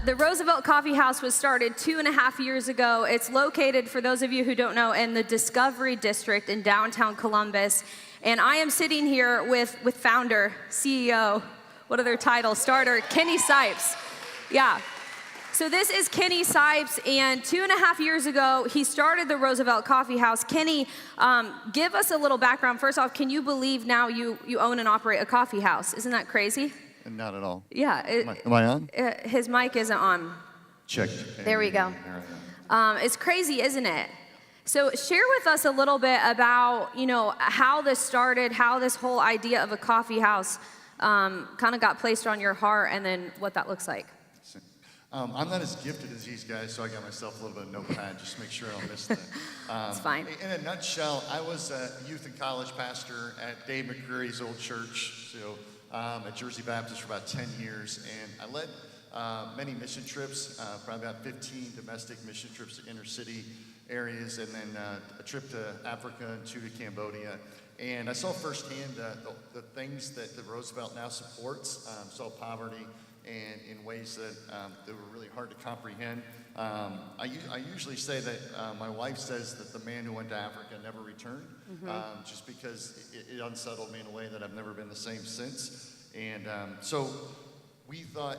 The Roosevelt Coffee House was started 2.5 years ago. It's located, for those of you who don't know, in the Discovery District in downtown Columbus. And I am sitting here with founder, CEO, what are their titles? Starter, Kenny Sipes. Yeah. So this is Kenny Sipes, and 2.5 years ago, he started the Roosevelt Coffee House. Kenny, give us a little background. First off, can you believe now you own and operate a coffee house? Isn't that crazy? Not at all. Yeah. Am I on? His mic isn't on. Check. There we go. It's crazy, isn't it? So share with us a little bit about, how this started, how this whole idea of a coffee house kind of got placed on your heart, and then what that looks like. I'm not as gifted as these guys, so I got myself a little bit of notepad just to make sure I don't miss that. It's fine. In a nutshell, I was a youth and college pastor at Dave McCreary's old church, at Jersey Baptist for about 10 years, and I led many mission trips, probably about 15 domestic mission trips to inner city areas, and then a trip to Africa and two to Cambodia. And I saw firsthand the things that the Roosevelt now supports, saw poverty, and in ways that were really hard to comprehend. I usually say that my wife says that the man who went to Africa never returned, just because it unsettled me in a way that I've never been the same since. And so we thought,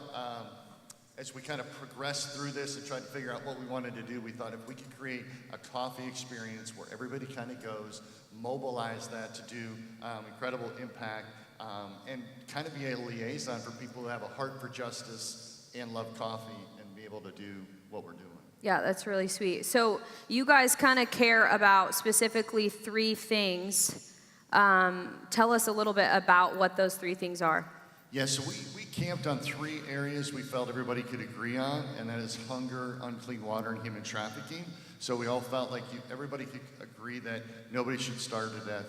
as we kind of progressed through this and tried to figure out what we wanted to do, we thought if we could create a coffee experience where everybody kind of goes, mobilize that to do incredible impact, and kind of be a liaison for people who have a heart for justice and love coffee and be able to do what we're doing. Yeah, that's really sweet. So you guys kind of care about specifically 3 things. Tell us a little bit about what those 3 things are. Yeah, so we camped on 3 areas we felt everybody could agree on, and that is hunger, unclean water, and human trafficking. So we all felt like everybody could agree that nobody should starve to death,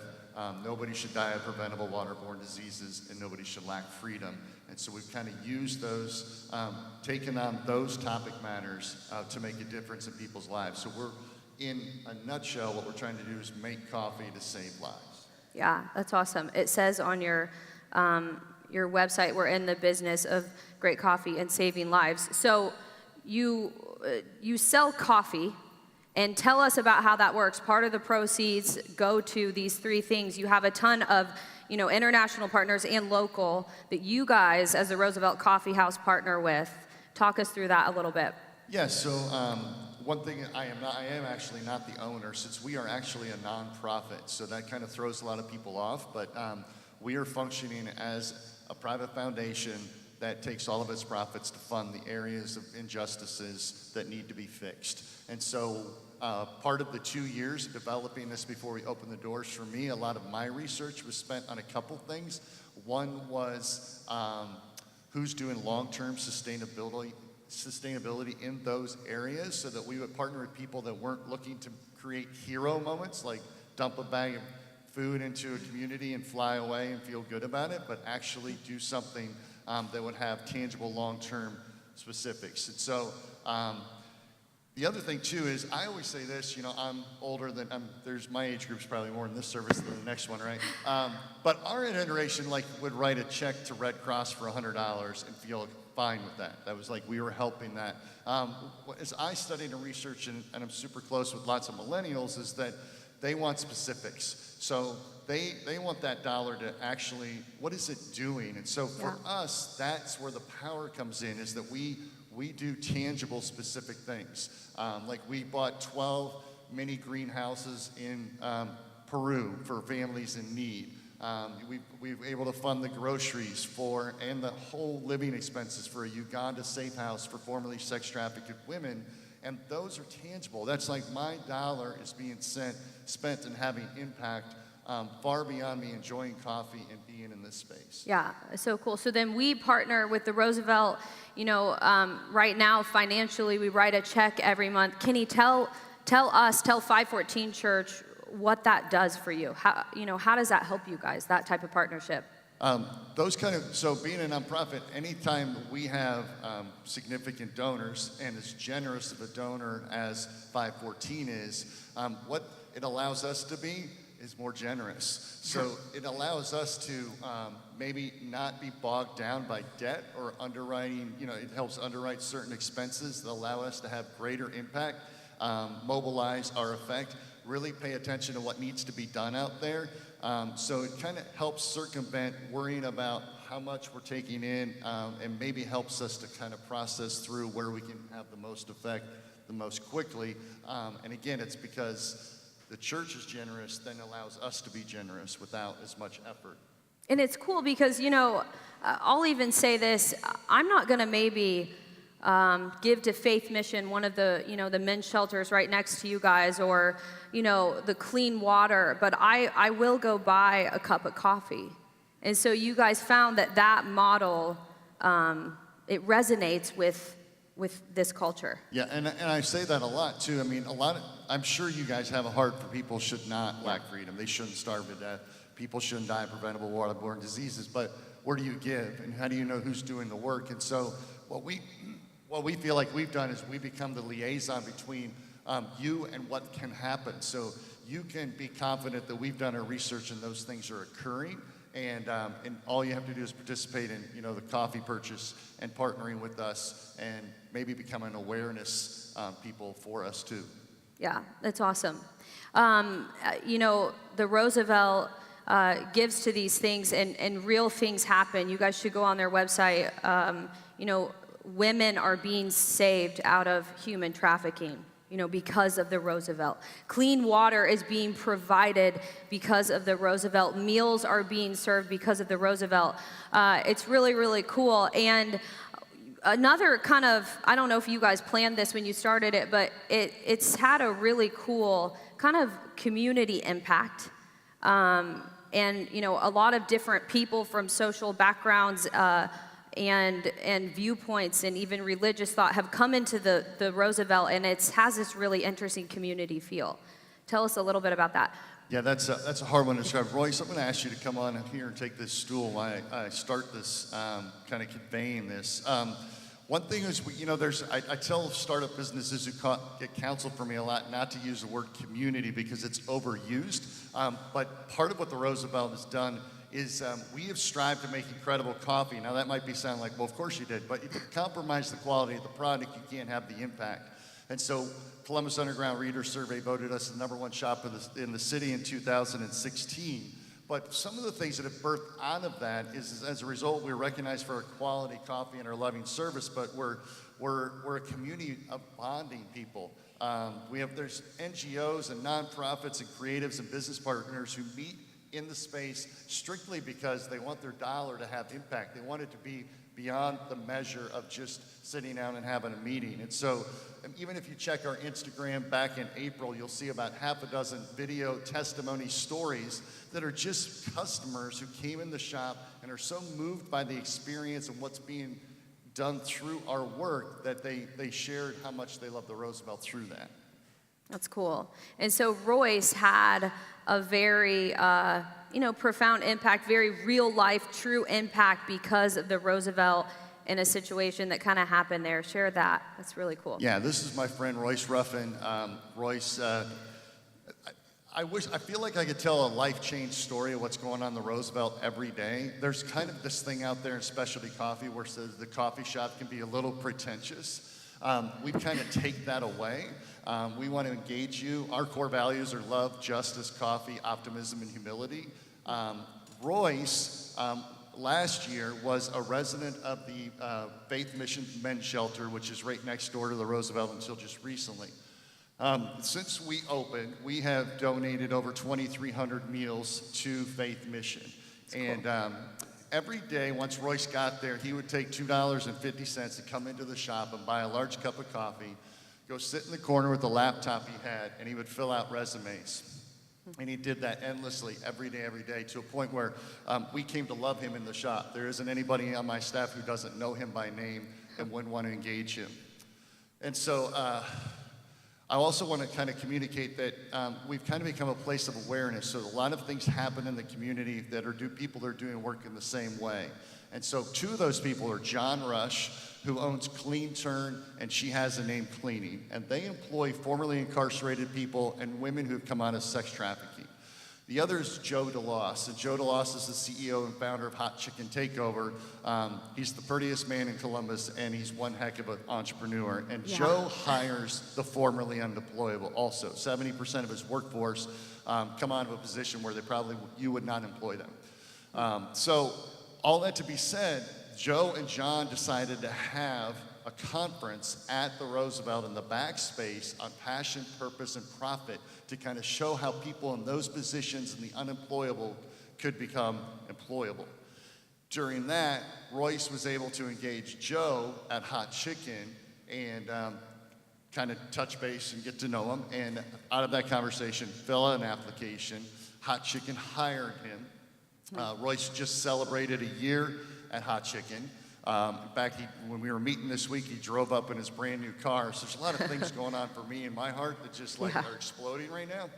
nobody should die of preventable waterborne diseases, and nobody should lack freedom. And so we've kind of used those, taken on those topic matters to make a difference in people's lives. So we're, in a nutshell, what we're trying to do is make coffee to save lives. Yeah, that's awesome. It says on your website, we're in the business of great coffee and saving lives. So you sell coffee, and tell us about how that works. Part of the proceeds go to these 3 things. You have a ton of international partners and local that you guys, as the Roosevelt Coffee House, partner with. Talk us through that a little bit. Yeah, so one thing, I am actually not the owner, since we are actually a nonprofit, so that kind of throws a lot of people off, but we are functioning as a private foundation that takes all of its profits to fund the areas of injustices that need to be fixed. And so part of the 2 years of developing this before we opened the doors, for me, a lot of my research was spent on a couple things. One was who's doing long-term sustainability in those areas, so that we would partner with people that weren't looking to create hero moments, like dump a bag of food into a community and fly away and feel good about it, but actually do something that would have tangible long-term specifics. And so the other thing too is, I always say this, I'm older than, my age group's probably more in this service than the next one, right? But our generation would write a check to Red Cross for $100 and feel fine with that. That was like, we were helping that. As I studied and researched, and I'm super close with lots of millennials, is that they want specifics. So they want that dollar to actually, what is it doing? And so for us, that's where the power comes in, is that we do tangible, specific things. Like we bought 12 mini greenhouses in Peru for families in need. We were able to fund the groceries and the whole living expenses for a Uganda safe house for formerly sex trafficked women. And those are tangible. That's like, my dollar is being spent and having impact far beyond me enjoying coffee and being in this space. Yeah, so cool. So then we partner with the Roosevelt, right now financially, we write a check every month. Kenny, tell Five14 Church what that does for you. How does that help you guys, that type of partnership? So being a nonprofit, anytime we have significant donors, and as generous of a donor as Five14 is, what it allows us to be is more generous. So it allows us to maybe not be bogged down by debt or underwriting. It helps underwrite certain expenses that allow us to have greater impact, mobilize our effect, really pay attention to what needs to be done out there. So it kind of helps circumvent worrying about how much we're taking in, and maybe helps us to kind of process through where we can have the most effect the most quickly. And again, it's because the church is generous, then allows us to be generous without as much effort. And it's cool because, I'll even say this, I'm not going to maybe give to Faith Mission, one of the, the men's shelters right next to you guys, or, the clean water, but I will go buy a cup of coffee. And so you guys found that model, it resonates with this culture. Yeah, and I say that a lot too. I mean, I'm sure you guys have a heart for people should not lack freedom. They shouldn't starve to death. People shouldn't die of preventable waterborne diseases. But where do you give, and how do you know who's doing the work? And so what we feel like we've done is we become the liaison between you and what can happen. So you can be confident that we've done our research and those things are occurring. And all you have to do is participate in, the coffee purchase and partnering with us, and maybe become an awareness people for us too. Yeah, that's awesome. The Roosevelt gives to these things, and real things happen. You guys should go on their website. Women are being saved out of human trafficking, because of the Roosevelt. Clean water is being provided because of the Roosevelt. Meals are being served because of the Roosevelt. It's really, really cool. And another kind of, I don't know if you guys planned this when you started it, but it's had a really cool kind of community impact. And, a lot of different people from social backgrounds and viewpoints and even religious thought have come into the Roosevelt, and it has this really interesting community feel. Tell us a little bit about that. Yeah, that's a hard one to describe. Royce, I'm going to ask you to come on here and take this stool while I start this, kind of conveying this. One thing is, I tell startup businesses who get counsel from me a lot not to use the word community because it's overused. But part of what the Roosevelt has done is we have strived to make incredible coffee. Now that might sound like, well, of course you did, but if you compromise the quality of the product, you can't have the impact. And so Columbus Underground Reader Survey voted us the #1 shop in the city in 2016. But some of the things that have birthed out of that is, as a result, we're recognized for our quality coffee and our loving service, but we're a community of bonding people. There's NGOs and nonprofits and creatives and business partners who meet in the space strictly because they want their dollar to have impact. They want it to be beyond the measure of just sitting down and having a meeting. And so even if you check our Instagram back in April, you'll see about half a dozen video testimony stories that are just customers who came in the shop and are so moved by the experience and what's being done through our work that they shared how much they love the Roosevelt through that. That's cool. And so Royce had a very, profound impact, very real life, true impact because of the Roosevelt in a situation that kind of happened there. Share that. That's really cool. Yeah, this is my friend Royce Ruffin. Royce, I feel like I could tell a life change story of what's going on in the Roosevelt every day. There's kind of this thing out there in specialty coffee where the coffee shop can be a little pretentious. We kind of take that away. We want to engage you. Our core values are love, justice, coffee, optimism, and humility. Royce, last year, was a resident of the Faith Mission Men's Shelter, which is right next door to the Roosevelt until just recently. Since we opened, we have donated over 2,300 meals to Faith Mission. And every day, once Royce got there, he would take $2.50 to come into the shop and buy a large cup of coffee, go sit in the corner with the laptop he had, and he would fill out resumes. And he did that endlessly every day to a point where we came to love him in the shop. There isn't anybody on my staff who doesn't know him by name and wouldn't want to engage him. And so I also want to kind of communicate that we've kind of become a place of awareness. So a lot of things happen in the community that are people that are doing work in the same way. And so two of those people are John Rush, who owns Clean Turn, and She Has a Name Cleaning. And they employ formerly incarcerated people and women who have come out of sex trafficking. The other is Joe DeLoss. And Joe DeLoss is the CEO and founder of Hot Chicken Takeover. He's the prettiest man in Columbus, and he's one heck of an entrepreneur. And Joe hires the formerly undeployable also. 70% of his workforce come onto a position where you would not employ them. So all that to be said, Joe and John decided to have a conference at the Roosevelt in the backspace on passion, purpose, and profit to kind of show how people in those positions and the unemployable could become employable. During that, Royce was able to engage Joe at Hot Chicken and kind of touch base and get to know him. And out of that conversation, fill out an application. Hot Chicken hired him. Royce just celebrated a year at Hot Chicken. In fact, when we were meeting this week, he drove up in his brand new car. So there's a lot of things going on for me in my heart that just are exploding right now.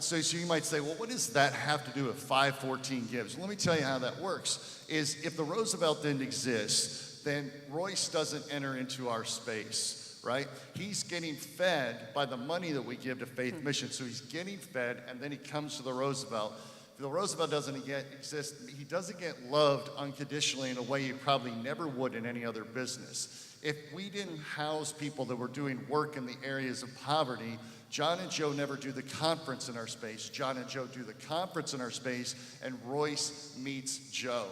So you might say, well, what does that have to do with 514 Gives? Well, let me tell you how that works. Is if the Roosevelt didn't exist, then Royce doesn't enter into our space, right? He's getting fed by the money that we give to Faith Mission. So he's getting fed, and then he comes to the Roosevelt. The Roosevelt doesn't exist. He doesn't get loved unconditionally in a way he probably never would in any other business. If we didn't house people that were doing work in the areas of poverty, John and Joe never do the conference in our space. John and Joe do the conference in our space, and Royce meets Joe.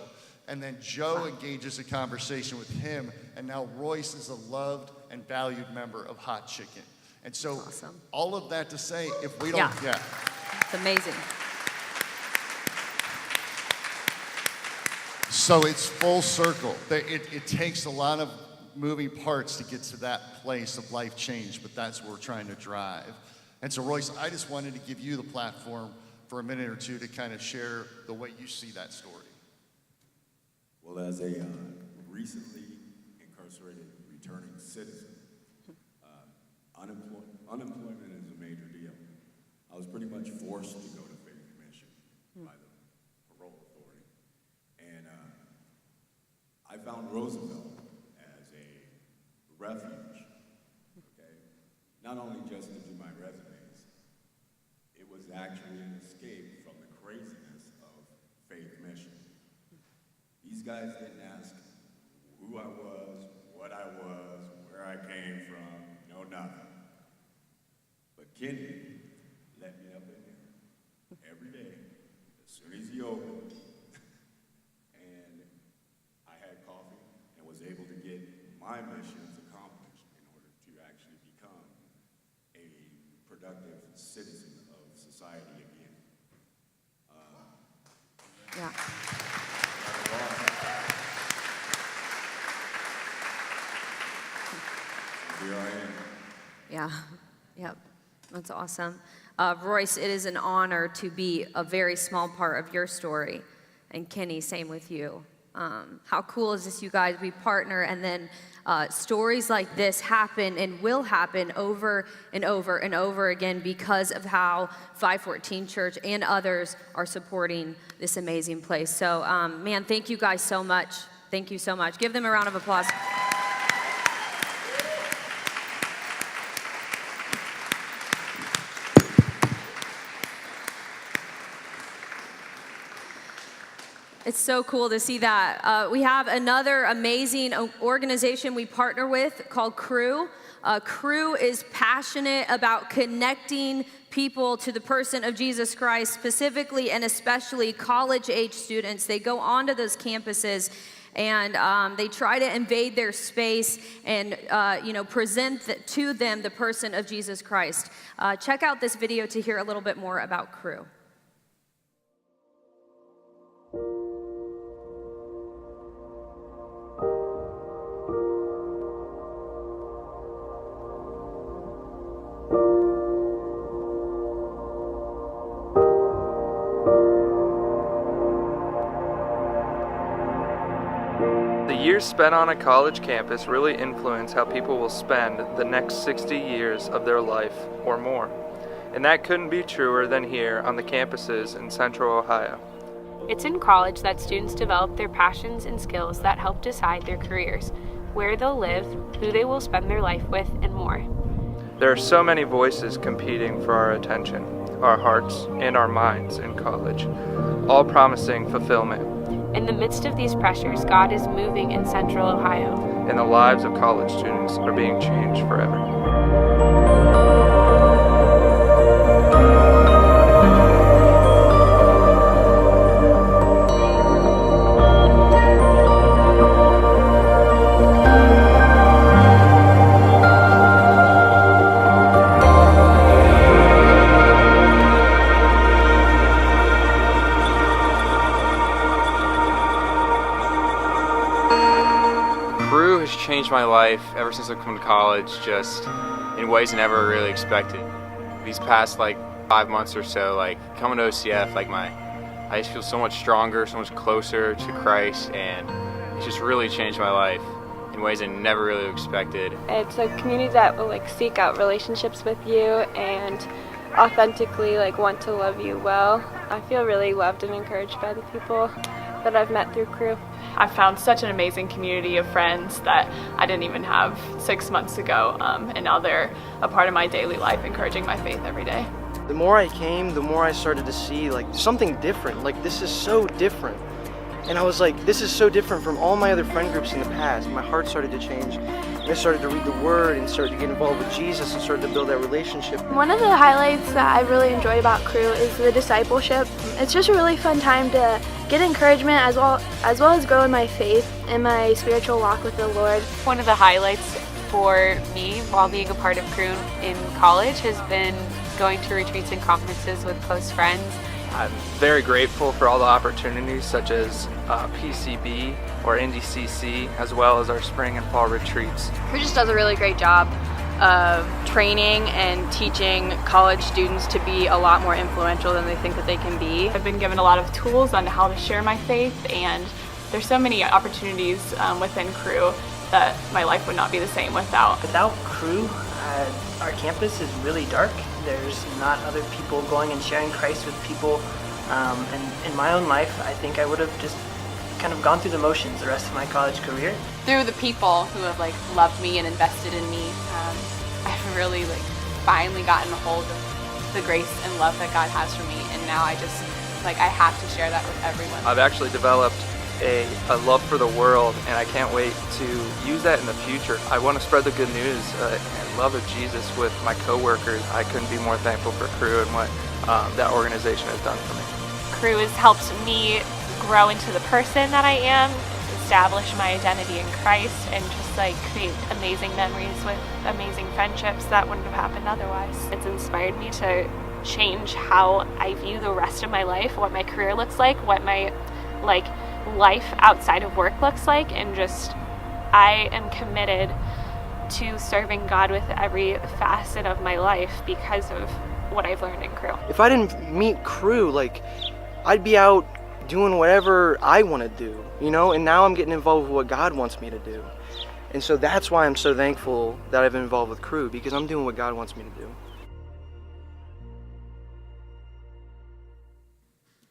And then Joe engages a conversation with him, and now Royce is a loved and valued member of Hot Chicken. And so all of that to say, if we don't, it's amazing. So it's full circle. It takes a lot of moving parts to get to that place of life change, but that's what we're trying to drive. And so, Royce, I just wanted to give you the platform for a minute or two to kind of share the way you see that story. Well, as a recently incarcerated returning citizen, unemployment is a major deal. I was pretty much forced to go to Faith Mission by the parole authority. And I found Roosevelt as a refuge, okay? Not only just to do my resumes, it was actually an escape from the craziness of Faith Mission. These guys didn't ask who I was, what I was, where I came from, no nothing. But Kenny let me up in there every day, as soon as he opened. And I had coffee and was able to get my missions accomplished in order to actually become a productive citizen of society again. Here I am. Yep, that's awesome. Royce, it is an honor to be a very small part of your story. And Kenny, same with you. How cool is this, you guys? We partner, and then stories like this happen and will happen over and over and over again because of how 514 Church and others are supporting this amazing place. So, man, thank you guys so much. Thank you so much. Give them a round of applause. It's so cool to see that. We have another amazing organization we partner with called Crew. Crew is passionate about connecting people to the person of Jesus Christ, specifically and especially college-age students. They go onto those campuses and they try to invade their space and present to them the person of Jesus Christ. Check out this video to hear a little bit more about Crew. Years spent on a college campus really influence how people will spend the next 60 years of their life or more. And that couldn't be truer than here on the campuses in Central Ohio. It's in college that students develop their passions and skills that help decide their careers, where they'll live, who they will spend their life with, and more. There are so many voices competing for our attention. our hearts, and our minds in college, all promising fulfillment. In the midst of these pressures, God is moving in Central Ohio. And the lives of college students are being changed forever. Crew has changed my life ever since I've come to college, just in ways I never really expected. These past 5 months or so, coming to OCF, I just feel so much stronger, so much closer to Christ, and it's just really changed my life in ways I never really expected. It's a community that will seek out relationships with you and authentically want to love you well. I feel really loved and encouraged by the people that I've met through Crew. I found such an amazing community of friends that I didn't even have 6 months ago, and now they're a part of my daily life, encouraging my faith every day. The more I came, the more I started to see something different. This is so different. And I was like, this is so different from all my other friend groups in the past. My heart started to change. And I started to read the Word and started to get involved with Jesus and started to build that relationship. One of the highlights that I really enjoyed about Crew is the discipleship. It's just a really fun time to get encouragement as well as grow in my faith and my spiritual walk with the Lord. One of the highlights for me while being a part of Crew in college has been going to retreats and conferences with close friends. I'm very grateful for all the opportunities such as PCB or NDCC, as well as our spring and fall retreats. Crew just does a really great job of training and teaching college students to be a lot more influential than they think that they can be. I've been given a lot of tools on how to share my faith, and there's so many opportunities within Crew that my life would not be the same without. Without Crew, our campus is really dark. There's not other people going and sharing Christ with people. And in my own life, I think I would have just kind of gone through the motions the rest of my college career. Through the people who have loved me and invested in me, I've really finally gotten a hold of the grace and love that God has for me, and now I just I have to share that with everyone. I've actually developed a love for the world, and I can't wait to use that in the future. I want to spread the good news and love of Jesus with my coworkers. I couldn't be more thankful for Crew and what that organization has done for me. Crew has helped me grow into the person that I am, establish my identity in Christ, and just create amazing memories with amazing friendships that wouldn't have happened otherwise. It's inspired me to change how I view the rest of my life, what my career looks like, what my life outside of work looks like, and just I am committed to serving God with every facet of my life because of what I've learned in Crew. If I didn't meet Crew, I'd be out doing whatever I want to do, and now I'm getting involved with what God wants me to do. And so that's why I'm so thankful that I've been involved with Crew, because I'm doing what God wants me to do.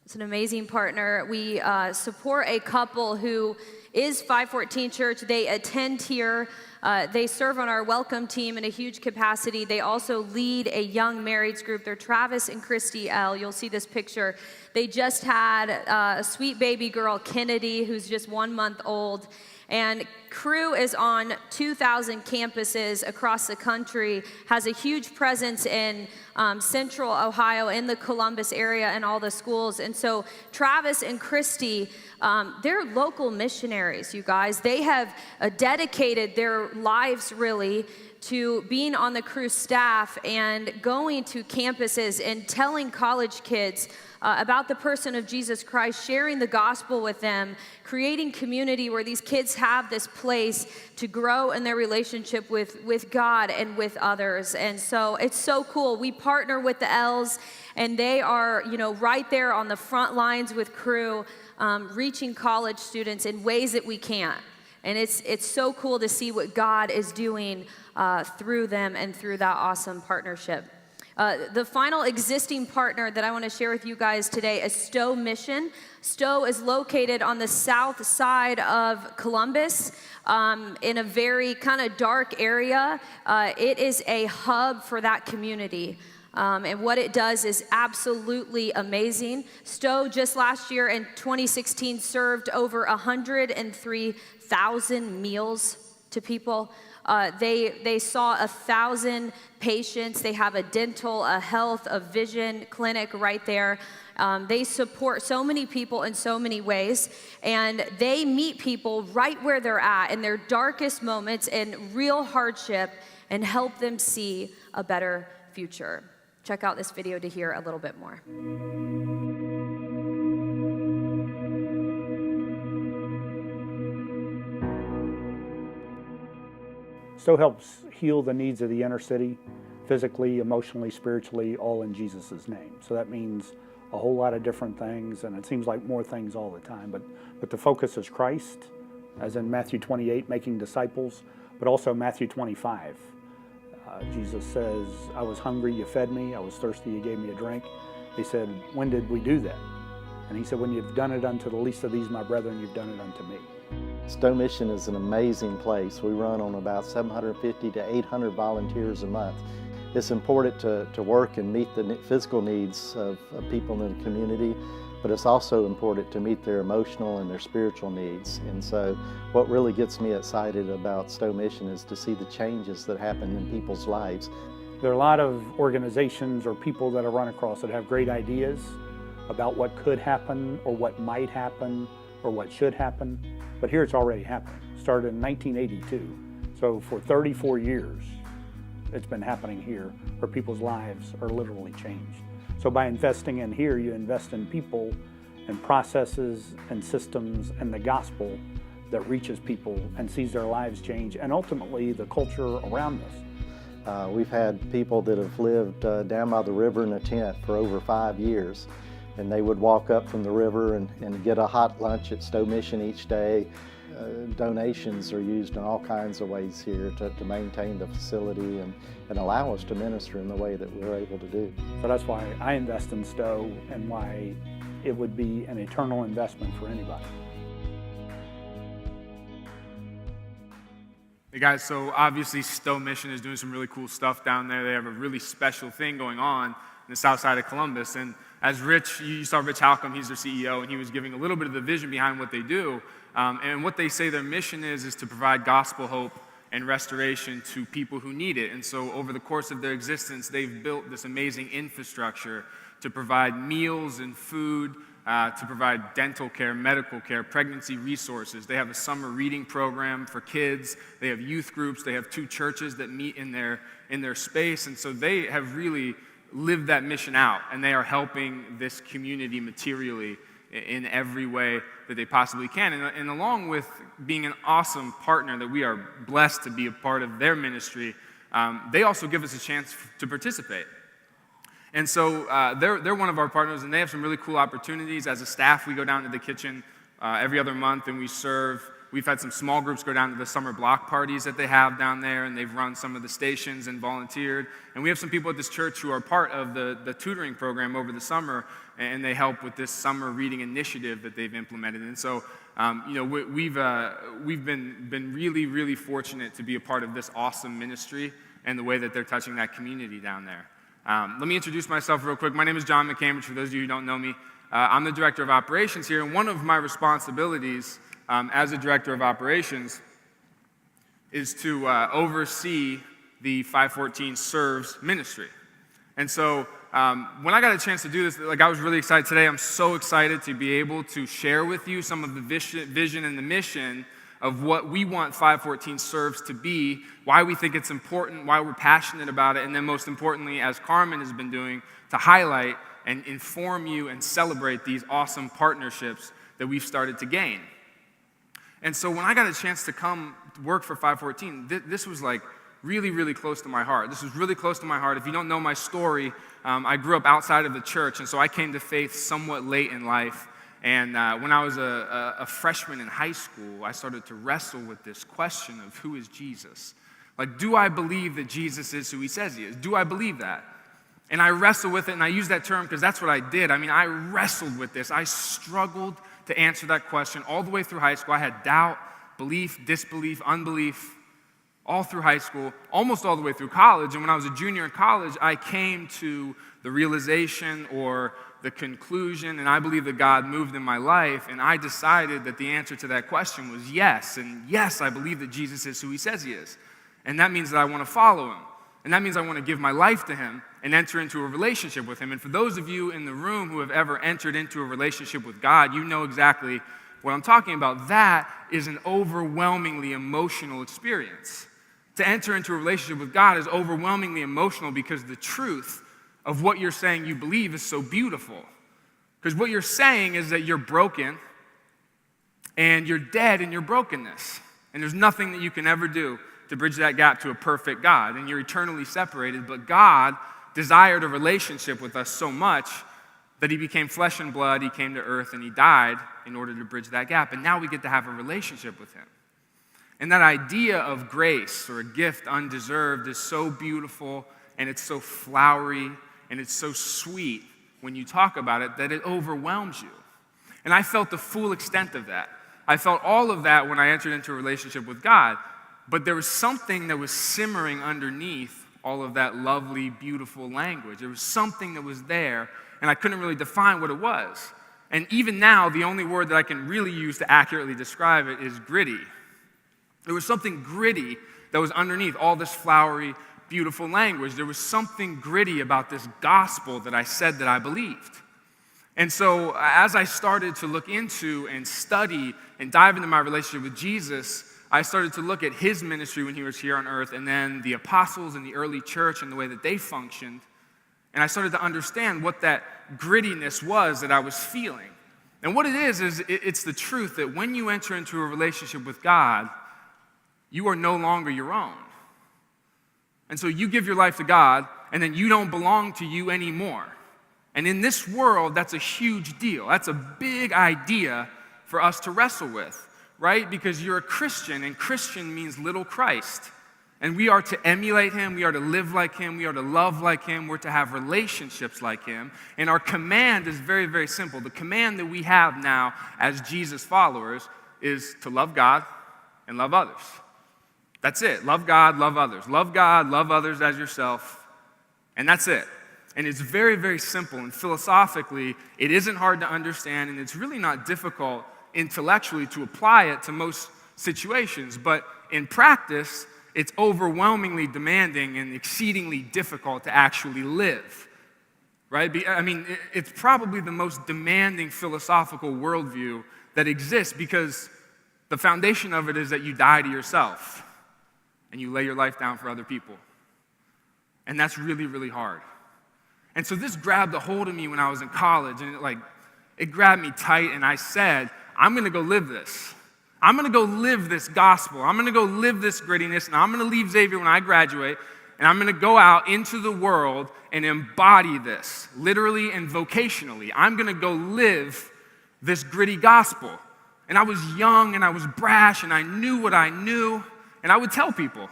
It's an amazing partner. We support a couple who is 514 Church. They attend here. They serve on our welcome team in a huge capacity. They also lead a young marrieds group. They're Travis and Christy L. You'll see this picture. They just had a sweet baby girl, Kennedy, who's just 1 month old. And Crew is on 2,000 campuses across the country, has a huge presence in Central Ohio, in the Columbus area, and all the schools. And so Travis and Christy, they're local missionaries, you guys. They have dedicated their lives, really, to being on the Crew staff and going to campuses and telling college kids about the person of Jesus Christ, sharing the gospel with them, creating community where these kids have this place to grow in their relationship with God and with others. And so it's so cool. We partner with the L's, and they are, right there on the front lines with Crew, reaching college students in ways that we can't. And it's so cool to see what God is doing through them and through that awesome partnership. The final existing partner that I want to share with you guys today is Stowe Mission. Stowe is located on the south side of Columbus, in a very kind of dark area. It is a hub for that community. And what it does is absolutely amazing. Stowe just last year in 2016 served over 103,000 meals to people. They saw 1,000 patients. They have a dental, a health, a vision clinic right there. They support so many people in so many ways, and they meet people right where they're at in their darkest moments and real hardship and help them see a better future. Check out this video to hear a little bit more. Stowe helps heal the needs of the inner city, physically, emotionally, spiritually, all in Jesus' name. So that means a whole lot of different things, and it seems like more things all the time. But the focus is Christ, as in Matthew 28, making disciples, but also Matthew 25. Jesus says, I was hungry, you fed me. I was thirsty, you gave me a drink. He said, when did we do that? And he said, when you've done it unto the least of these, my brethren, you've done it unto me. Stowe Mission is an amazing place. We run on about 750 to 800 volunteers a month. It's important to work and meet the physical needs of people in the community, but it's also important to meet their emotional and their spiritual needs. And so what really gets me excited about Stowe Mission is to see the changes that happen in people's lives. There are a lot of organizations or people that I run across that have great ideas about what could happen or what might happen or what should happen, but here it's already happened. It started in 1982, so for 34 years it's been happening here where people's lives are literally changed. So by investing in here, you invest in people and processes and systems and the gospel that reaches people and sees their lives change and ultimately the culture around us. We've had people that have lived down by the river in a tent for over 5 years, and they would walk up from the river and get a hot lunch at Stowe Mission each day. Donations are used in all kinds of ways here to maintain the facility and allow us to minister in the way that we're able to do. So that's why I invest in Stowe and why it would be an eternal investment for anybody. Hey guys, so obviously Stowe Mission is doing some really cool stuff down there. They have a really special thing going on in the south side of Columbus. And as Rich, you saw Rich Halcomb, he's their CEO, and he was giving a little bit of the vision behind what they do. And what they say their mission is to provide gospel hope and restoration to people who need it. And so over the course of their existence, they've built this amazing infrastructure to provide meals and food, to provide dental care, medical care, pregnancy resources. They have a summer reading program for kids. They have youth groups. They have 2 churches that meet in their space. And so they have really lived that mission out, and they are helping this community materially in every way that they possibly can. And along with being an awesome partner that we are blessed to be a part of their ministry, they also give us a chance to participate. And so they're one of our partners, and they have some really cool opportunities. As a staff, we go down to the kitchen every other month and we serve. We've had some small groups go down to the summer block parties that they have down there, and they've run some of the stations and volunteered. And we have some people at this church who are part of the tutoring program over the summer, and they help with this summer reading initiative that they've implemented. And so, we've been really, really fortunate to be a part of this awesome ministry and the way that they're touching that community down there. Let me introduce myself real quick. My name is John McCambridge, for those of you who don't know me. I'm the director of operations here, and one of my responsibilities as a director of operations is to oversee the 514 Serves ministry. And so when I got a chance to do this, I was really excited today. I'm so excited to be able to share with you some of the vision and the mission of what we want 514 Serves to be, why we think it's important, why we're passionate about it, and then most importantly, as Carmen has been doing, to highlight and inform you and celebrate these awesome partnerships that we've started to gain. And so when I got a chance to come work for 514, this was really, really close to my heart. This was really close to my heart. If you don't know my story, I grew up outside of the church, and so I came to faith somewhat late in life. And when I was a freshman in high school, I started to wrestle with this question of who is Jesus? Do I believe that Jesus is who he says he is? Do I believe that? And I wrestle with it, and I use that term because that's what I did. I wrestled with this. I struggled to answer that question all the way through high school. I had doubt, belief, disbelief, unbelief all through high school, almost all the way through college. And when I was a junior in college, I came to the realization or the conclusion, and I believe that God moved in my life, and I decided that the answer to that question was yes. And yes, I believe that Jesus is who he says he is. And that means that I want to follow him. And that means I want to give my life to him and enter into a relationship with him. And for those of you in the room who have ever entered into a relationship with God, you know exactly what I'm talking about. That is an overwhelmingly emotional experience. To enter into a relationship with God is overwhelmingly emotional because the truth of what you're saying you believe is so beautiful. Because what you're saying is that you're broken and you're dead in your brokenness. And there's nothing that you can ever do to bridge that gap to a perfect God. And you're eternally separated. But God desired a relationship with us so much that he became flesh and blood, he came to earth, and he died in order to bridge that gap. And now we get to have a relationship with him. And that idea of grace or a gift undeserved is so beautiful, and it's so flowery, and it's so sweet when you talk about it that it overwhelms you. And I felt the full extent of that. I felt all of that when I entered into a relationship with God, but there was something that was simmering underneath all of that lovely, beautiful language. There was something that was there, and I couldn't really define what it was. And even now, the only word that I can really use to accurately describe it is gritty. There was something gritty that was underneath all this flowery, beautiful language. There was something gritty about this gospel that I said that I believed. And so as I started to look into and study and dive into my relationship with Jesus, I started to look at his ministry when he was here on earth, and then the apostles and the early church and the way that they functioned. And I started to understand what that grittiness was that I was feeling. And what it is it's the truth that when you enter into a relationship with God, you are no longer your own. And so you give your life to God, and then you don't belong to you anymore. And in this world, that's a huge deal. That's a big idea for us to wrestle with, right? Because you're a Christian, and Christian means little Christ. And we are to emulate him, we are to live like him, we are to love like him, we're to have relationships like him. And our command is very, very simple. The command that we have now as Jesus followers is to love God and love others. That's it. Love God, love others. Love God, love others as yourself. And that's it. And it's very, very simple. And philosophically, it isn't hard to understand, and it's really not difficult intellectually to apply it to most situations. But in practice, it's overwhelmingly demanding and exceedingly difficult to actually live. Right? I mean, it's probably the most demanding philosophical worldview that exists because the foundation of it is that you die to yourself. And you lay your life down for other people. And that's really, really hard. And so this grabbed a hold of me when I was in college, and it grabbed me tight, and I said, I'm gonna go live this. I'm gonna go live this gospel. I'm gonna go live this grittiness, and I'm gonna leave Xavier when I graduate, and I'm gonna go out into the world and embody this, literally and vocationally. I'm gonna go live this gritty gospel. And I was young, and I was brash, and I knew what I knew. And I would tell people,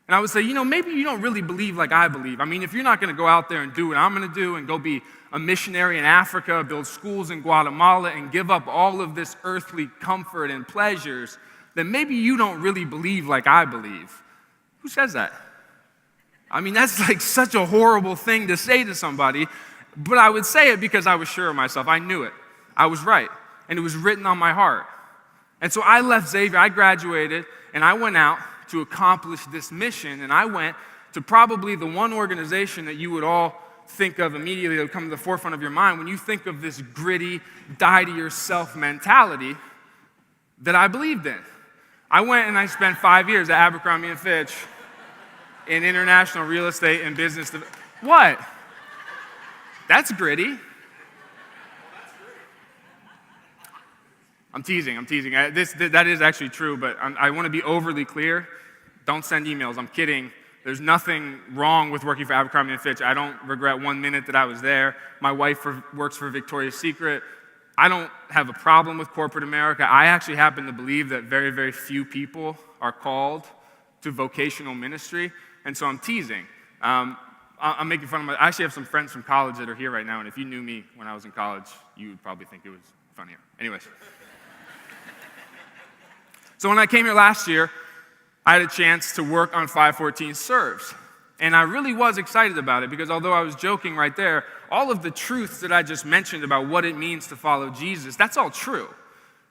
and I would say, maybe you don't really believe like I believe. I mean, if you're not going to go out there and do what I'm going to do and go be a missionary in Africa, build schools in Guatemala, and give up all of this earthly comfort and pleasures, then maybe you don't really believe like I believe. Who says that? I mean, that's like such a horrible thing to say to somebody, but I would say it because I was sure of myself. I knew it. I was right, and it was written on my heart. And so I left Xavier, I graduated, and I went out to accomplish this mission, and I went to probably the one organization that you would all think of immediately that would come to the forefront of your mind when you think of this gritty, die-to-yourself mentality that I believed in. I went and I spent 5 years at Abercrombie & Fitch in international real estate and business. What? That's gritty. I'm teasing. That is actually true, but I want to be overly clear. Don't send emails. I'm kidding. There's nothing wrong with working for Abercrombie & Fitch. I don't regret 1 minute that I was there. My wife works for Victoria's Secret. I don't have a problem with corporate America. I actually happen to believe that very, very few people are called to vocational ministry, and so I'm teasing. I'm making fun of I actually have some friends from college that are here right now, and if you knew me when I was in college, you would probably think it was funnier. Anyways. So when I came here last year, I had a chance to work on 514 Serves. And I really was excited about it because although I was joking right there, all of the truths that I just mentioned about what it means to follow Jesus, that's all true.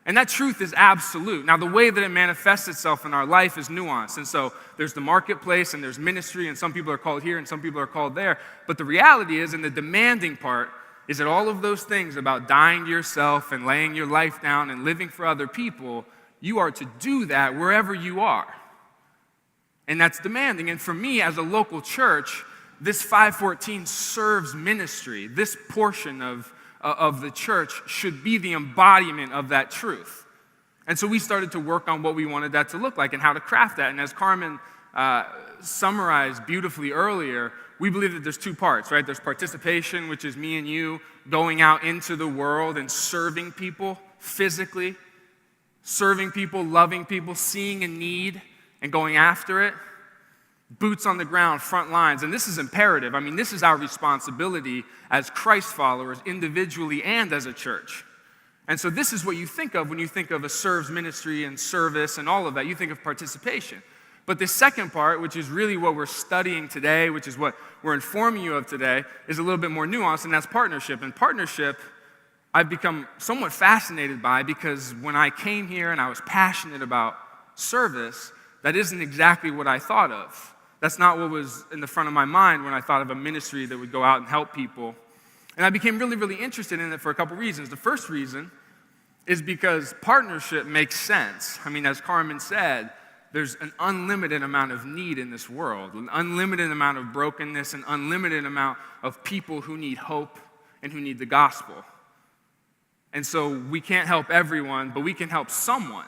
And that truth is absolute. Now, the way that it manifests itself in our life is nuanced. And so there's the marketplace and there's ministry, and some people are called here and some people are called there. But the reality is, and the demanding part, is that all of those things about dying to yourself and laying your life down and living for other people, you are to do that wherever you are. And that's demanding. And for me, as a local church, this 514 Serves ministry, this portion of the church should be the embodiment of that truth. And so we started to work on what we wanted that to look like and how to craft that. And as Carmen summarized beautifully earlier, we believe that there's two parts, right? There's participation, which is me and you going out into the world and serving people physically, serving people, loving people, seeing a need, and going after it. Boots on the ground, front lines. And this is imperative. I mean, this is our responsibility as Christ followers, individually and as a church. And so this is what you think of when you think of a serves ministry and service and all of that. You think of participation. But the second part, which is really what we're studying today, which is what we're informing you of today, is a little bit more nuanced, and that's partnership. And partnership, I've become somewhat fascinated by, because when I came here and I was passionate about service, that isn't exactly what I thought of. That's not what was in the front of my mind when I thought of a ministry that would go out and help people. And I became really, really interested in it for a couple reasons. The first reason is because partnership makes sense. I mean, as Carmen said, there's an unlimited amount of need in this world, an unlimited amount of brokenness, an unlimited amount of people who need hope and who need the gospel. And so we can't help everyone, but we can help someone.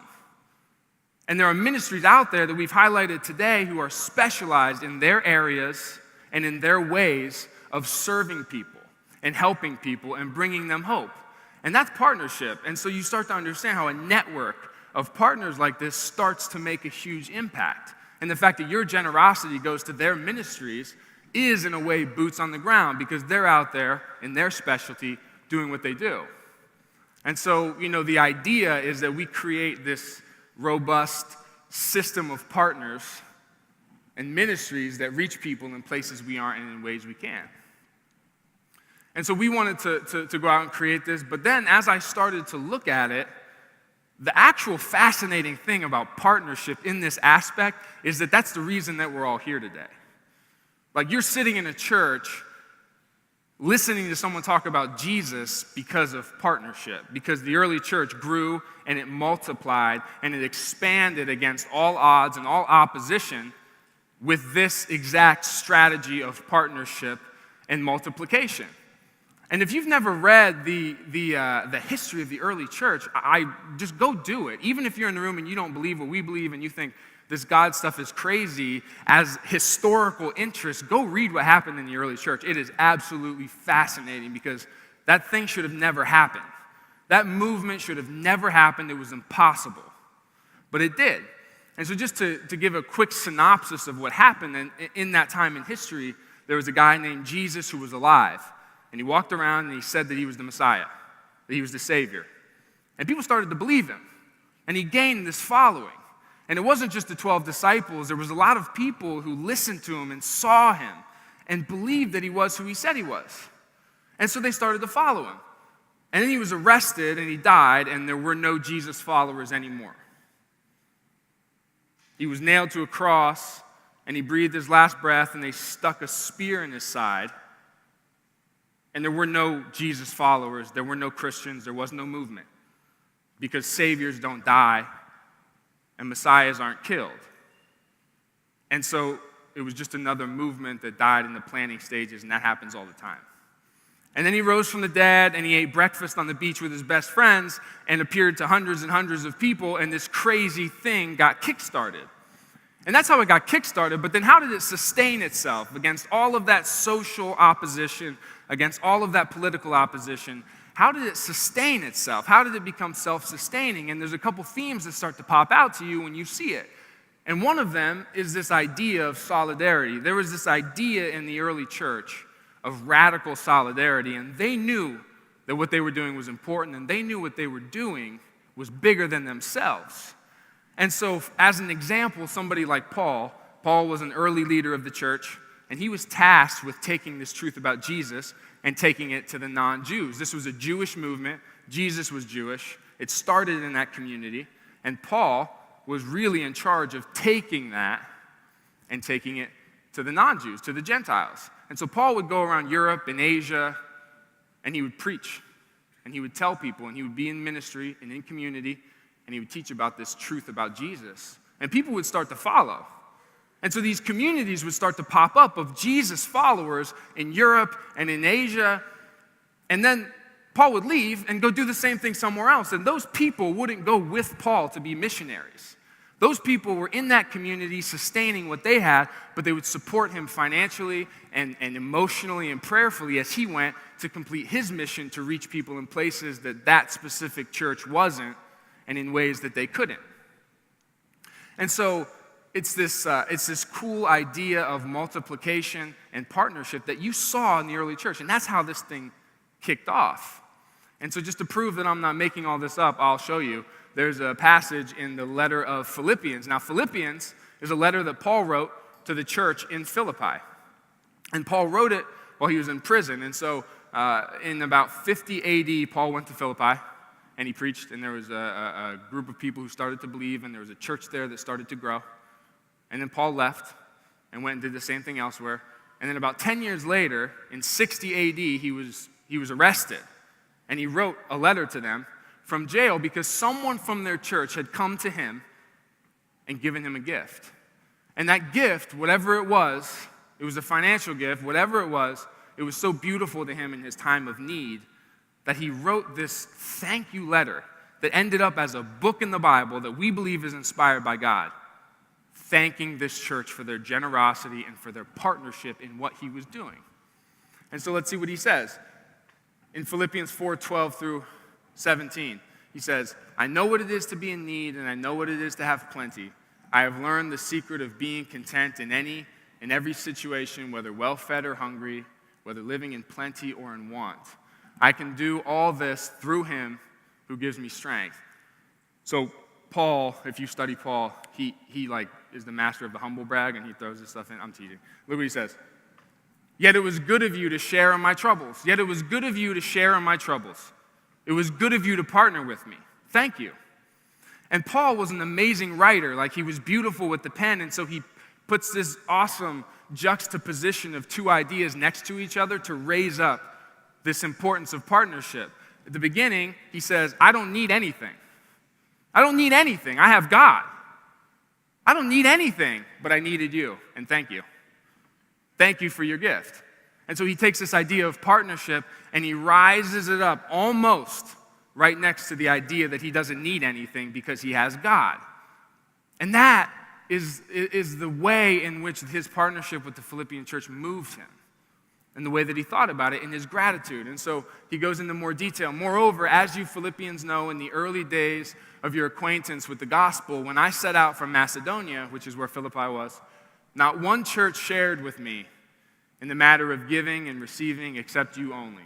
And there are ministries out there that we've highlighted today who are specialized in their areas and in their ways of serving people and helping people and bringing them hope. And that's partnership. And so you start to understand how a network of partners like this starts to make a huge impact. And the fact that your generosity goes to their ministries is, in a way, boots on the ground, because they're out there in their specialty doing what they do. And so, the idea is that we create this robust system of partners and ministries that reach people in places we aren't and in ways we can. And so we wanted to go out and create this, but then as I started to look at it, the actual fascinating thing about partnership in this aspect is that that's the reason that we're all here today. Like, you're sitting in a church listening to someone talk about Jesus because of partnership, because the early church grew and it multiplied and it expanded against all odds and all opposition with this exact strategy of partnership and multiplication. And if you've never read the history of the early church, I just go do it. Even if you're in the room and you don't believe what we believe and you think this God stuff is crazy, as historical interest, go read what happened in the early church. It is absolutely fascinating, because that thing should have never happened. That movement should have never happened. It was impossible. But it did. And so just to give a quick synopsis of what happened, and in that time in history, there was a guy named Jesus who was alive. And he walked around and he said that he was the Messiah, that he was the Savior. And people started to believe him. And he gained this following. And it wasn't just the 12 disciples. There was a lot of people who listened to him and saw him and believed that he was who he said he was. And so they started to follow him. And then he was arrested and he died, and there were no Jesus followers anymore. He was nailed to a cross, and he breathed his last breath, and they stuck a spear in his side. And there were no Jesus followers. There were no Christians. There was no movement, because saviors don't die and messiahs aren't killed. And so it was just another movement that died in the planning stages, and that happens all the time. And then he rose from the dead, and he ate breakfast on the beach with his best friends and appeared to hundreds and hundreds of people, and this crazy thing got kickstarted. And that's how it got kickstarted, but then how did it sustain itself against all of that social opposition, against all of that political opposition? How did it sustain itself? How did it become self-sustaining? And there's a couple themes that start to pop out to you when you see it. And one of them is this idea of solidarity. There was this idea in the early church of radical solidarity, and they knew that what they were doing was important, and they knew what they were doing was bigger than themselves. And so as an example, somebody like Paul was an early leader of the church, and he was tasked with taking this truth about Jesus and taking it to the non-Jews. This was a Jewish movement. Jesus was Jewish. It started in that community, and Paul was really in charge of taking that and taking it to the non-Jews, to the Gentiles. And so Paul would go around Europe and Asia, and he would preach, and he would tell people, and he would be in ministry and in community, and he would teach about this truth about Jesus. And people would start to follow. And so these communities would start to pop up of Jesus followers in Europe and in Asia. And then Paul would leave and go do the same thing somewhere else. And those people wouldn't go with Paul to be missionaries. Those people were in that community sustaining what they had, but they would support him financially and emotionally and prayerfully as he went to complete his mission to reach people in places that specific church wasn't, and in ways that they couldn't. And so it's this cool idea of multiplication and partnership that you saw in the early church, and that's how this thing kicked off. And so just to prove that I'm not making all this up, I'll show you. There's a passage in the letter of Philippians. Now, Philippians is a letter that Paul wrote to the church in Philippi. And Paul wrote it while he was in prison. And so in about 50 AD, Paul went to Philippi, and he preached, and there was a group of people who started to believe, and there was a church there that started to grow. And then Paul left and went and did the same thing elsewhere. And then about 10 years later, in 60 AD, he was arrested. And he wrote a letter to them from jail because someone from their church had come to him and given him a gift. And that gift, whatever it was a financial gift, whatever it was so beautiful to him in his time of need that he wrote this thank you letter that ended up as a book in the Bible that we believe is inspired by God, thanking this church for their generosity and for their partnership in what he was doing. And so let's see what he says. In Philippians 4:12 through 17, he says, I know what it is to be in need, and I know what it is to have plenty. I have learned the secret of being content in every situation, whether well-fed or hungry, whether living in plenty or in want. I can do all this through him who gives me strength. So Paul, if you study Paul, he is the master of the humble brag, and he throws this stuff in. I'm teasing. Look what he says. Yet it was good of you to share in my troubles. Yet it was good of you to share in my troubles. It was good of you to partner with me. Thank you. And Paul was an amazing writer. Like, he was beautiful with the pen, and so he puts this awesome juxtaposition of two ideas next to each other to raise up this importance of partnership. At the beginning, he says, I don't need anything. I don't need anything. I have God. I don't need anything, but I needed you, and thank you. Thank you for your gift. And so he takes this idea of partnership and he rises it up almost right next to the idea that he doesn't need anything because he has God. And that is the way in which his partnership with the Philippian church moved him, and the way that he thought about it in his gratitude. And so he goes into more detail. Moreover, as you Philippians know, in the early days of your acquaintance with the gospel, when I set out from Macedonia, which is where Philippi was, not one church shared with me in the matter of giving and receiving except you only.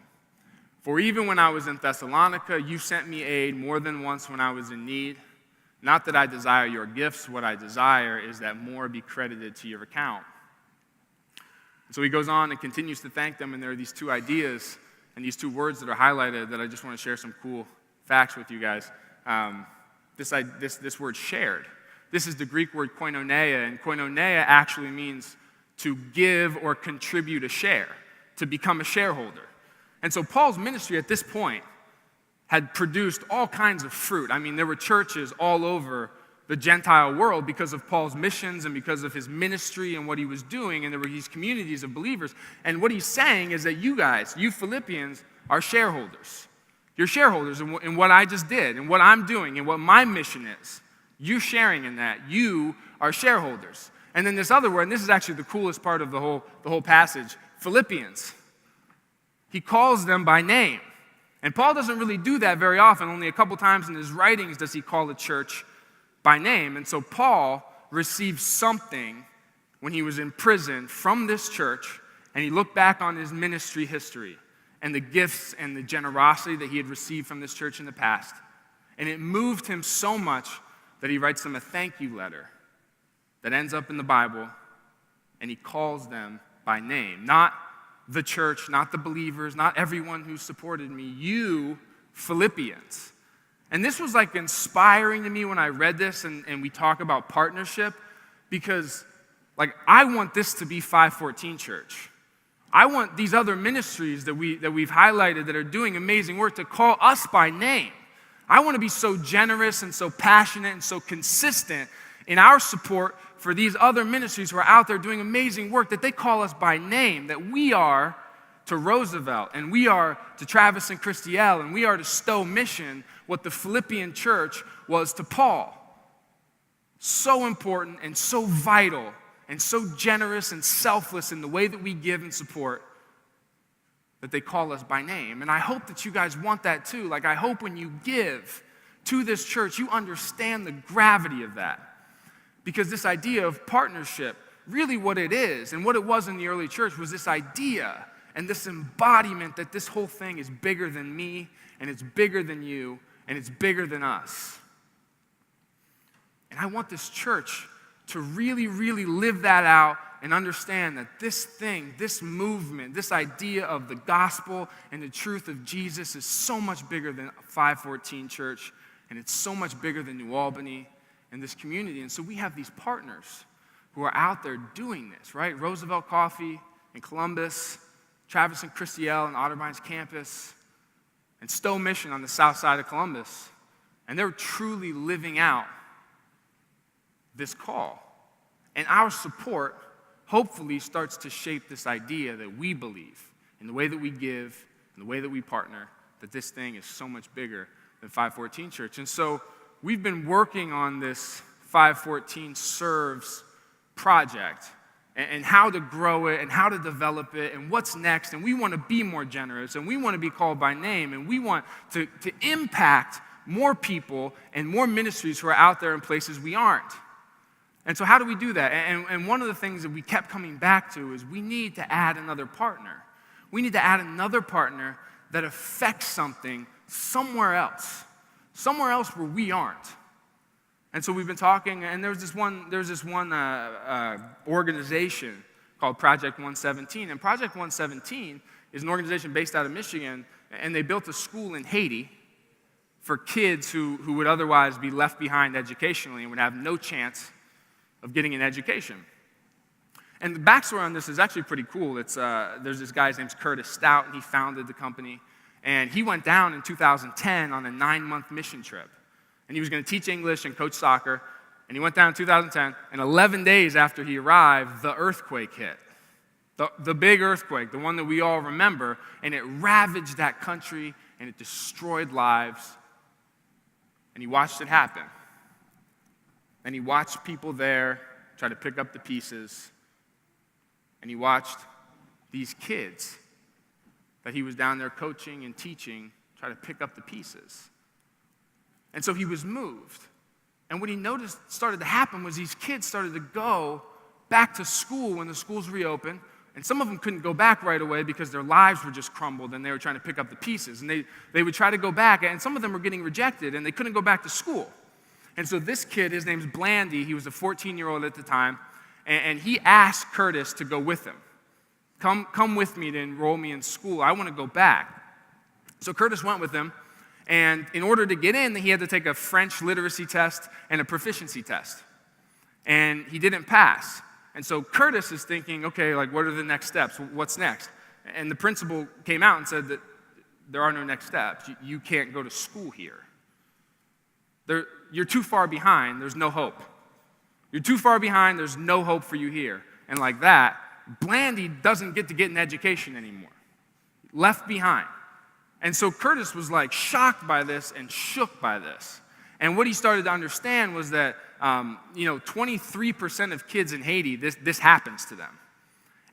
For even when I was in Thessalonica, you sent me aid more than once when I was in need. Not that I desire your gifts, what I desire is that more be credited to your account. So he goes on and continues to thank them, and there are these two ideas and these two words that are highlighted that I just want to share some cool facts with you guys. This word shared. This is the Greek word koinonia, and koinonia actually means to give or contribute a share, to become a shareholder. And so Paul's ministry at this point had produced all kinds of fruit. I mean, there were churches all over the Gentile world because of Paul's missions and because of his ministry and what he was doing, and there were these communities of believers. And what he's saying is that you guys, you Philippians, are shareholders. You're shareholders in what I just did, and what I'm doing, and what my mission is. You sharing in that. You are shareholders. And then this other word, and this is actually the coolest part of the whole passage, Philippians. He calls them by name. And Paul doesn't really do that very often. Only a couple times in his writings does he call a church by name. And so Paul received something when he was in prison from this church, and he looked back on his ministry history and the gifts and the generosity that he had received from this church in the past. And it moved him so much that he writes them a thank you letter that ends up in the Bible, and he calls them by name. Not the church, not the believers, not everyone who supported me. You, Philippians. And this was like inspiring to me when I read this and we talk about partnership, because like I want this to be 514 Church. I want these other ministries that we've highlighted that are doing amazing work to call us by name. I want to be so generous and so passionate and so consistent in our support for these other ministries who are out there doing amazing work that they call us by name, that we are to Roosevelt, and we are to Travis and Christiel, and we are to Stowe Mission what the Philippian church was to Paul. So important and so vital and so generous and selfless in the way that we give and support that they call us by name. And I hope that you guys want that too. Like, I hope when you give to this church, you understand the gravity of that. Because this idea of partnership, really what it is, and what it was in the early church, was this idea and this embodiment that this whole thing is bigger than me, and it's bigger than you, and it's bigger than us. And I want this church to really, really live that out and understand that this thing, this movement, this idea of the gospel and the truth of Jesus is so much bigger than 514 Church, and it's so much bigger than New Albany and this community. And so we have these partners who are out there doing this, right? Roosevelt Coffee in Columbus, Travis and Christiel on Otterbeins campus, and Stowe Mission on the south side of Columbus. And they're truly living out this call. And our support hopefully starts to shape this idea that we believe in the way that we give, in the way that we partner, that this thing is so much bigger than 514 Church. And so we've been working on this 514 Serves project and how to grow it and how to develop it and what's next. And we want to be more generous, and we want to be called by name, and we want to impact more people and more ministries who are out there in places we aren't. And so how do we do that? And one of the things that we kept coming back to is we need to add another partner. We need to add another partner that affects something somewhere else where we aren't. And so we've been talking, and there's this one organization called Project 117. And Project 117 is an organization based out of Michigan, and they built a school in Haiti for kids who would otherwise be left behind educationally and would have no chance of getting an education. And the backstory on this is actually pretty cool. There's this guy, his name's Curtis Stout, and he founded the company. And he went down in 2010 on a 9-month mission trip. And he was going to teach English and coach soccer. And he went down in 2010, and 11 days after he arrived, the earthquake hit. The big earthquake, the one that we all remember, and it ravaged that country, and it destroyed lives. And he watched it happen. And he watched people there try to pick up the pieces. And he watched these kids that he was down there coaching and teaching try to pick up the pieces. And so he was moved. And what he noticed started to happen was these kids started to go back to school when the schools reopened. And some of them couldn't go back right away because their lives were just crumbled and they were trying to pick up the pieces. And they would try to go back, and some of them were getting rejected and they couldn't go back to school. And so this kid, his name's Blandy, he was a 14-year-old at the time, and he asked Curtis to go with him. Come with me to enroll me in school. I want to go back. So Curtis went with him, and in order to get in, he had to take a French literacy test and a proficiency test. And he didn't pass. And so Curtis is thinking, okay, like, what are the next steps? What's next? And the principal came out and said that there are no next steps. You can't go to school here. You're too far behind. There's no hope. You're too far behind. There's no hope for you here. And like that, Blandy doesn't get to get an education anymore. Left behind. And so Curtis was like shocked by this and shook by this. And what he started to understand was that 23% of kids in Haiti, this happens to them.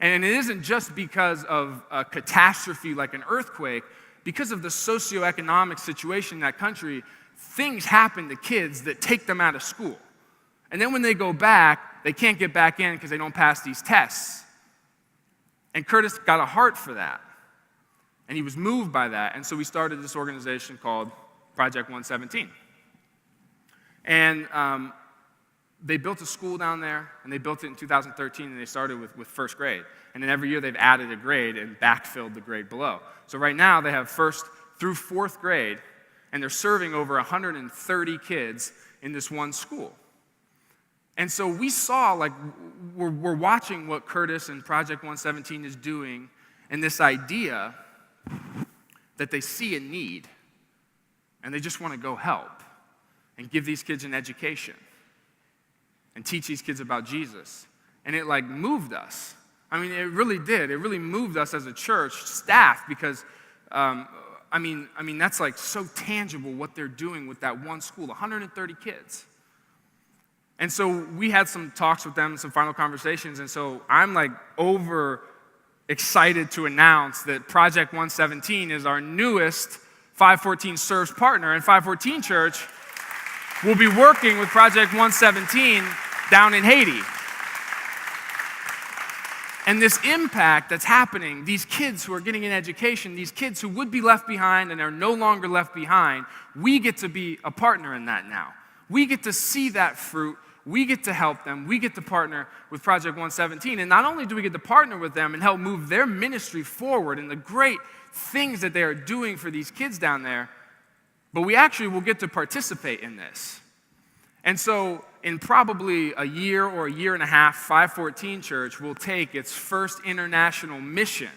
And it isn't just because of a catastrophe like an earthquake. Because of the socioeconomic situation in that country, things happen to kids that take them out of school. And then when they go back, they can't get back in because they don't pass these tests. And Curtis got a heart for that. And he was moved by that. And so we started this organization called Project 117. And they built a school down there, and they built it in 2013, and they started with first grade. And then every year they've added a grade and backfilled the grade below. So right now they have first through fourth grade, and they're serving over 130 kids in this one school. And so we saw, like, we're watching what Curtis and Project 117 is doing, and this idea that they see a need, and they just want to go help and give these kids an education and teach these kids about Jesus. And it, like, moved us. I mean, it really did. It really moved us as a church staff because, I mean, that's, like, so tangible what they're doing with that one school, 130 kids. And so we had some talks with them, some final conversations, and so I'm, like, over excited to announce that Project 117 is our newest 514 Serves partner, and 514 Church will be working with Project 117 down in Haiti. And this impact that's happening, these kids who are getting an education, these kids who would be left behind and are no longer left behind, we get to be a partner in that now. We get to see that fruit. We get to help them. We get to partner with Project 117. And not only do we get to partner with them and help move their ministry forward and the great things that they are doing for these kids down there, but we actually will get to participate in this. And so in probably a year or a year and a half, 514 Church will take its first international mission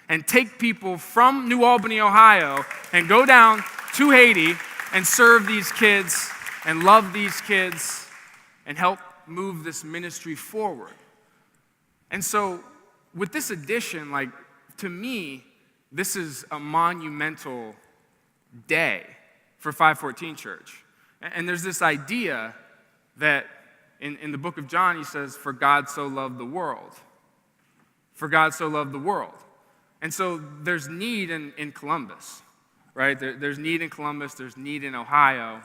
and take people from New Albany, Ohio, and go down to Haiti and serve these kids and love these kids and help move this ministry forward. And so with this addition, like, to me, this is a monumental day for 514 Church. And there's this idea that in the book of John, he says, for God so loved the world. For God so loved the world. And so there's need in Columbus, right? There's need in Columbus, there's need in Ohio.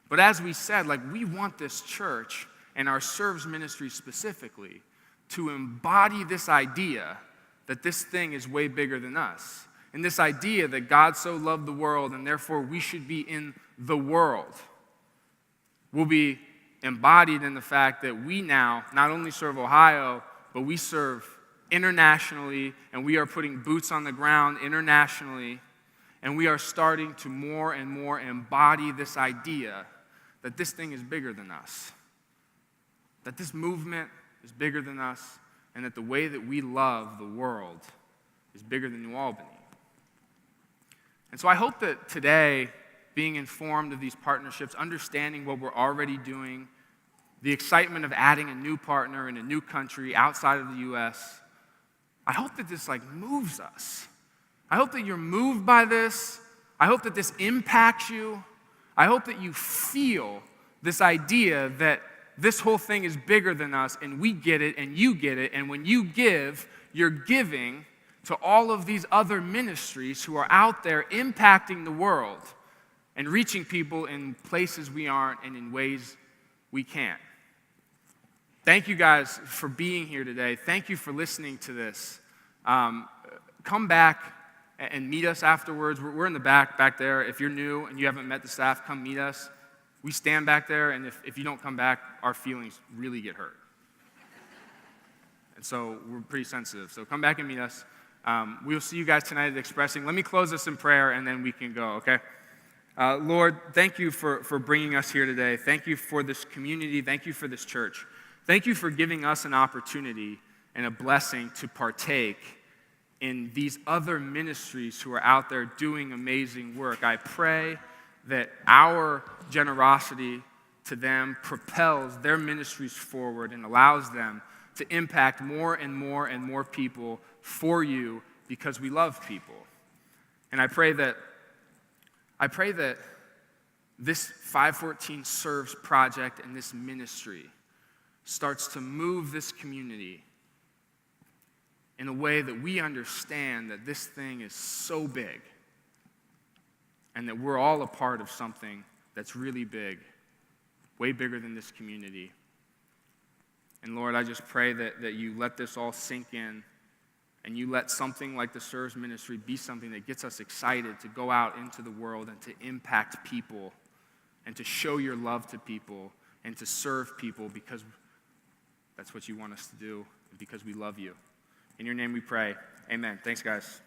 But as we said, like, we want this church and our Serves ministry specifically to embody this idea that this thing is way bigger than us. And this idea that God so loved the world and therefore we should be in the world will be embodied in the fact that we now not only serve Ohio, but we serve internationally, and we are putting boots on the ground internationally, and we are starting to more and more embody this idea that this thing is bigger than us, that this movement is bigger than us, and that the way that we love the world is bigger than New Albany. And so I hope that today, being informed of these partnerships, understanding what we're already doing, the excitement of adding a new partner in a new country outside of the U.S., I hope that this, like, moves us. I hope that you're moved by this. I hope that this impacts you. I hope that you feel this idea that this whole thing is bigger than us, and we get it, and you get it, and when you give, you're giving to all of these other ministries who are out there impacting the world and reaching people in places we aren't and in ways we can't. Thank you guys for being here today. Thank you for listening to this. Come back and meet us afterwards. We're in the back there. If you're new and you haven't met the staff, come meet us. We stand back there, and if you don't come back, our feelings really get hurt. And so we're pretty sensitive. So come back and meet us. We'll see you guys tonight at Expressing. Let me close this in prayer, and then we can go, okay? Lord, thank you for bringing us here today. Thank you for this community. Thank you for this church. Thank you for giving us an opportunity and a blessing to partake in these other ministries who are out there doing amazing work. I pray that our generosity to them propels their ministries forward and allows them to impact more and more and more people for you because we love people. And I pray that this 514 Serves project and this ministry starts to move this community in a way that we understand that this thing is so big and that we're all a part of something that's really big, way bigger than this community. And Lord, I just pray that you let this all sink in and you let something like the Serves ministry be something that gets us excited to go out into the world and to impact people and to show your love to people and to serve people because that's what you want us to do, and because we love you. In your name we pray. Amen. Thanks, guys.